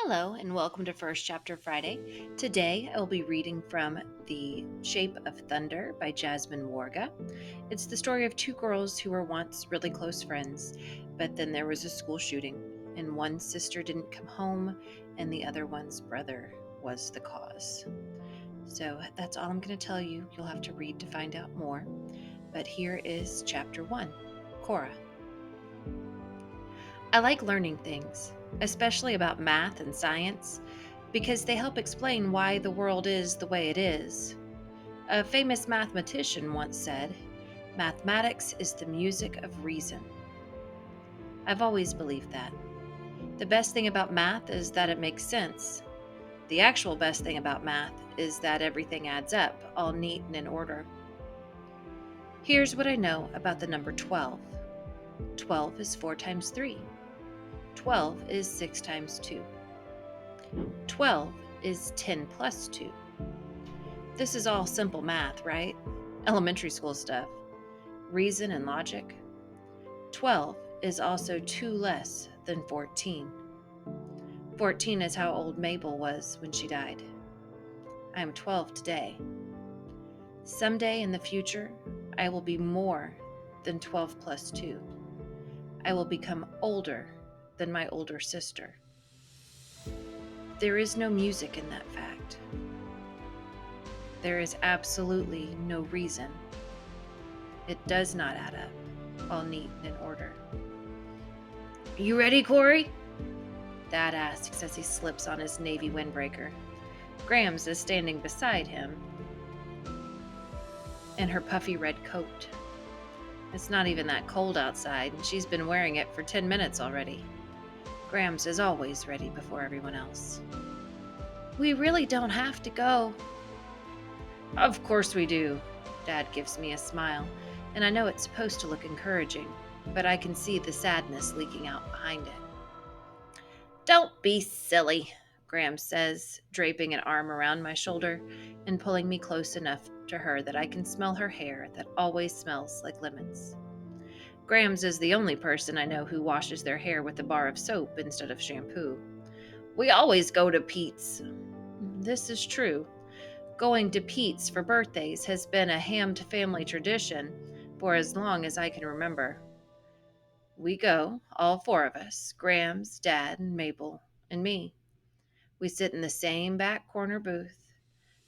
Hello, and welcome to First Chapter Friday. Today I will be reading from The Shape of Thunder by Jasmine Warga. It's the story of two girls who were once really close friends, but then there was a school shooting, and one sister didn't come home, and the other one's brother was the cause. So that's all I'm going to tell you. You'll have to read to find out more. But here is Chapter 1 Cora. I like learning things, especially about math and science, because they help explain why the world is the way it is. A famous mathematician once said, "Mathematics is the music of reason." I've always believed that. The best thing about math is that it makes sense. The actual best thing about math is that everything adds up, all neat and in order. Here's what I know about the number 12. 12 is 4 times 3. 12 is 6 times 2. 12 is 10 plus 2. This is all simple math, right? Elementary school stuff. Reason and logic. 12 is also 2 less than 14. 14 is how old Mabel was when she died. I am 12 today. Someday in the future, I will be more than 12 plus 2. I will become older than my older sister. There is no music in that fact. There is absolutely no reason. It does not add up, all neat and in order. "You ready, Corey?" Dad asks as he slips on his navy windbreaker. Grams is standing beside him in her puffy red coat. It's not even that cold outside, and she's been wearing it for 10 minutes already. Grams is always ready before everyone else. "We really don't have to go." "Of course we do." Dad gives me a smile, and I know it's supposed to look encouraging, but I can see the sadness leaking out behind it. "Don't be silly," Graham says, draping an arm around my shoulder and pulling me close enough to her that I can smell her hair that always smells like lemons. Graham's is the only person I know who washes their hair with a bar of soap instead of shampoo. "We always go to Pete's." This is true. Going to Pete's for birthdays has been a Hammed family tradition for as long as I can remember. We go, all four of us, Graham's, Dad, and Mabel, and me. We sit in the same back corner booth,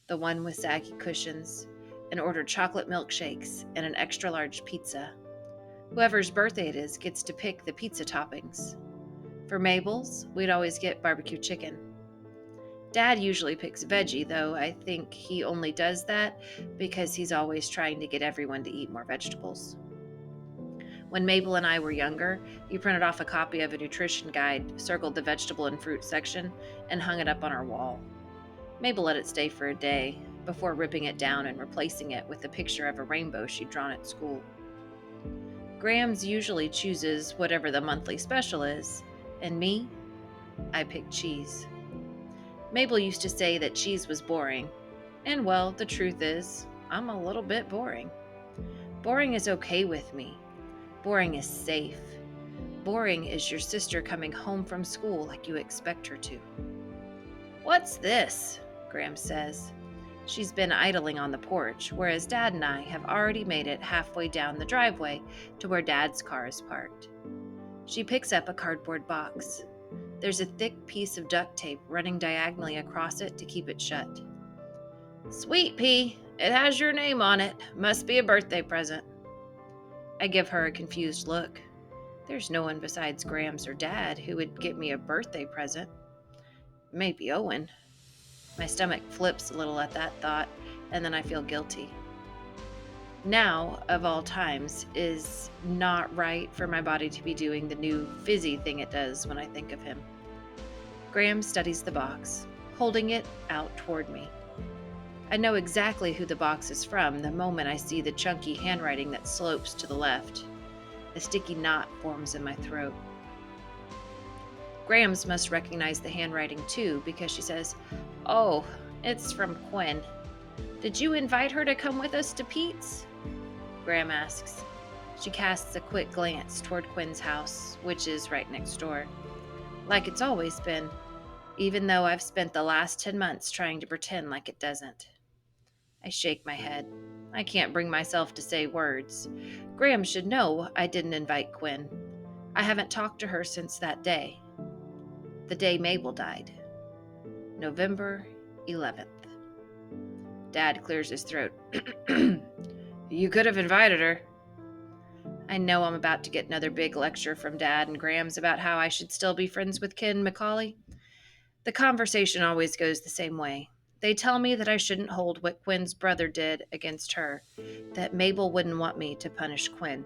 the one with saggy cushions, and order chocolate milkshakes and an extra large pizza. Whoever's birthday it is gets to pick the pizza toppings. For Mabel's, we'd always get barbecue chicken. Dad usually picks veggie, though I think he only does that because he's always trying to get everyone to eat more vegetables. When Mabel and I were younger, he printed off a copy of a nutrition guide, circled the vegetable and fruit section, and hung it up on our wall. Mabel let it stay for a day, before ripping it down and replacing it with a picture of a rainbow she'd drawn at school. Graham's usually chooses whatever the monthly special is, and me, I pick cheese. Mabel used to say that cheese was boring, and well, the truth is, I'm a little bit boring. Boring is okay with me. Boring is safe. Boring is your sister coming home from school like you expect her to. "What's this?" Graham says. She's been idling on the porch, whereas Dad and I have already made it halfway down the driveway to where Dad's car is parked. She picks up a cardboard box. There's a thick piece of duct tape running diagonally across it to keep it shut. "Sweet pea, it has your name on it. Must be a birthday present." I give her a confused look. There's no one besides Grams or Dad who would get me a birthday present. Maybe Owen. My stomach flips a little at that thought, and then I feel guilty. Now, of all times, is not right for my body to be doing the new fizzy thing it does when I think of him. Graham studies the box, holding it out toward me. I know exactly who the box is from the moment I see the chunky handwriting that slopes to the left. A sticky knot forms in my throat. Grams must recognize the handwriting too because she says, "Oh, it's from Quinn. Did you invite her to come with us to Pete's?" Graham asks. She casts a quick glance toward Quinn's house, which is right next door. Like it's always been. even though I've spent the last 10 months trying to pretend like it doesn't. I shake my head. I can't bring myself to say words. Graham should know I didn't invite Quinn. I haven't talked to her since that day. The day Mabel died. November 11th. Dad clears his throat. You could have invited her. I know I'm about to get another big lecture from Dad and Grams about how I should still be friends with Ken Macaulay. The conversation always goes the same way. They tell me that I shouldn't hold what Quinn's brother did against her, that Mabel wouldn't want me to punish Quinn.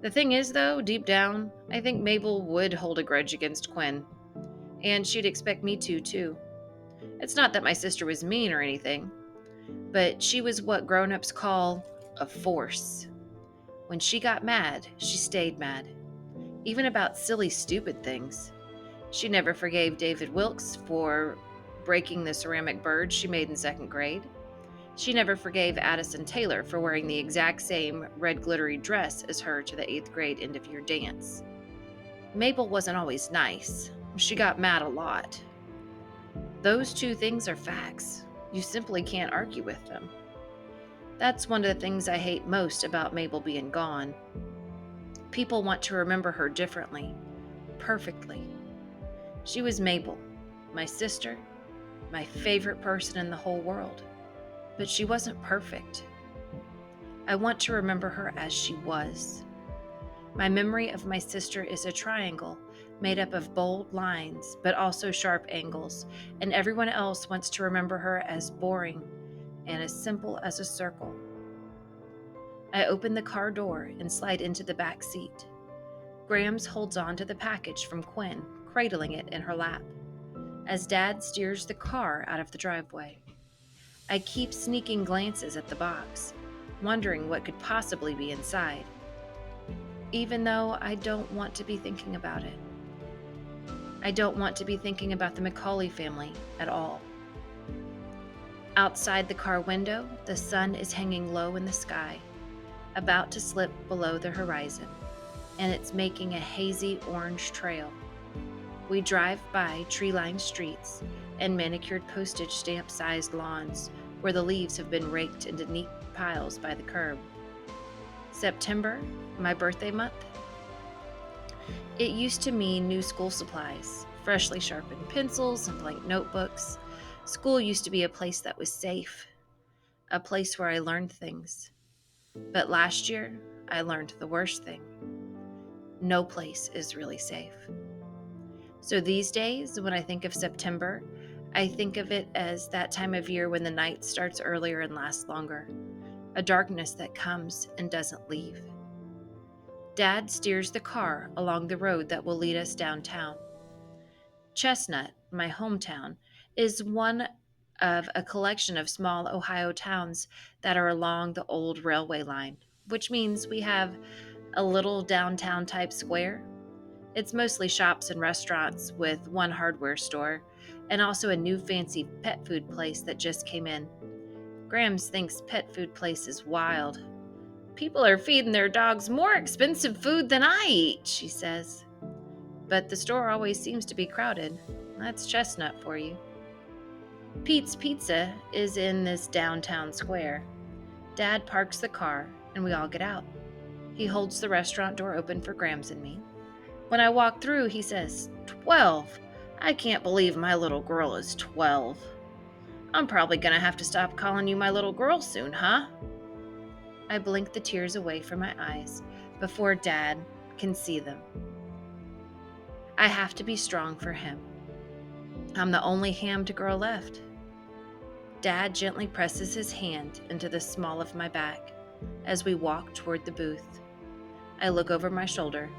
The thing is, though, deep down, I think Mabel would hold a grudge against Quinn, and she'd expect me to, too. It's not that my sister was mean or anything, but she was what grown-ups call a force. When she got mad, she stayed mad, even about silly, stupid things. She never forgave David Wilkes for breaking the ceramic bird she made in second grade. She never forgave Addison Taylor for wearing the exact same red glittery dress as her to the 8th grade end-of-year dance. Mabel wasn't always nice. She got mad a lot. Those two things are facts. You simply can't argue with them. That's one of the things I hate most about Mabel being gone. People want to remember her differently, perfectly. She was Mabel, my sister, my favorite person in the whole world. But she wasn't perfect. I want to remember her as she was. My memory of my sister is a triangle made up of bold lines, but also sharp angles, and everyone else wants to remember her as boring and as simple as a circle. I open the car door and slide into the back seat. Grams holds on to the package from Quinn, cradling it in her lap, as Dad steers the car out of the driveway. I keep sneaking glances at the box, wondering what could possibly be inside, even though I don't want to be thinking about it. I don't want to be thinking about the Macaulay family at all. Outside the car window, the sun is hanging low in the sky, about to slip below the horizon, and it's making a hazy orange trail. We drive by tree-lined streets and manicured postage stamp-sized lawns where the leaves have been raked into neat piles by the curb. September, my birthday month. It used to mean new school supplies, freshly sharpened pencils and blank notebooks. School used to be a place that was safe, a place where I learned things. But last year, I learned the worst thing. No place is really safe. So these days, when I think of September, I think of it as that time of year when the night starts earlier and lasts longer, a darkness that comes and doesn't leave. Dad steers the car along the road that will lead us downtown. Chestnut, my hometown, is one of a collection of small Ohio towns that are along the old railway line, which means we have a little downtown type square. It's mostly shops and restaurants with one hardware store, and also a new fancy pet food place that just came in. Grams thinks pet food place is wild. People are feeding their dogs more expensive food than I eat, she says. But the store always seems to be crowded. That's Chestnut for you. Pete's Pizza is in this downtown square. Dad parks the car, and we all get out. He holds the restaurant door open for Grams and me. When I walk through, he says, 12. I can't believe my little girl is 12. I'm probably gonna have to stop calling you my little girl soon, huh? I blink the tears away from my eyes before Dad can see them. I have to be strong for him. I'm the only hammed girl left. Dad gently presses his hand into the small of my back as we walk toward the booth. I look over my shoulder.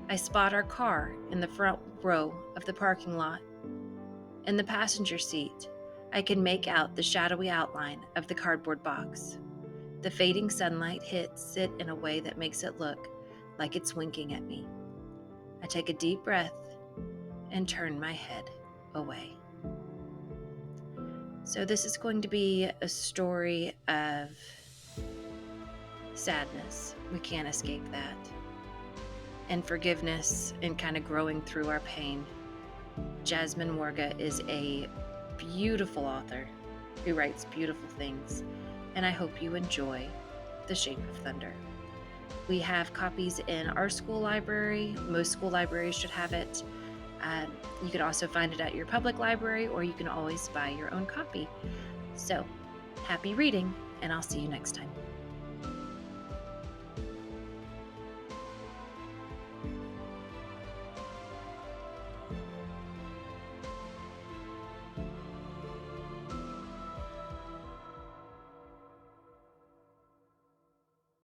I spot our car in the front row of the parking lot. In the passenger seat, I can make out the shadowy outline of the cardboard box. The fading sunlight hits it in a way that makes it look like it's winking at me. I take a deep breath and turn my head away. So this is going to be a story of sadness. We can't escape that. And forgiveness and kind of growing through our pain. Jasmine Warga is a beautiful author who writes beautiful things, and I hope you enjoy The Shape of Thunder. We have copies in our school library. Most school libraries should have it. You can also find it at your public library, or you can always buy your own copy. So, happy reading, and I'll see you next time.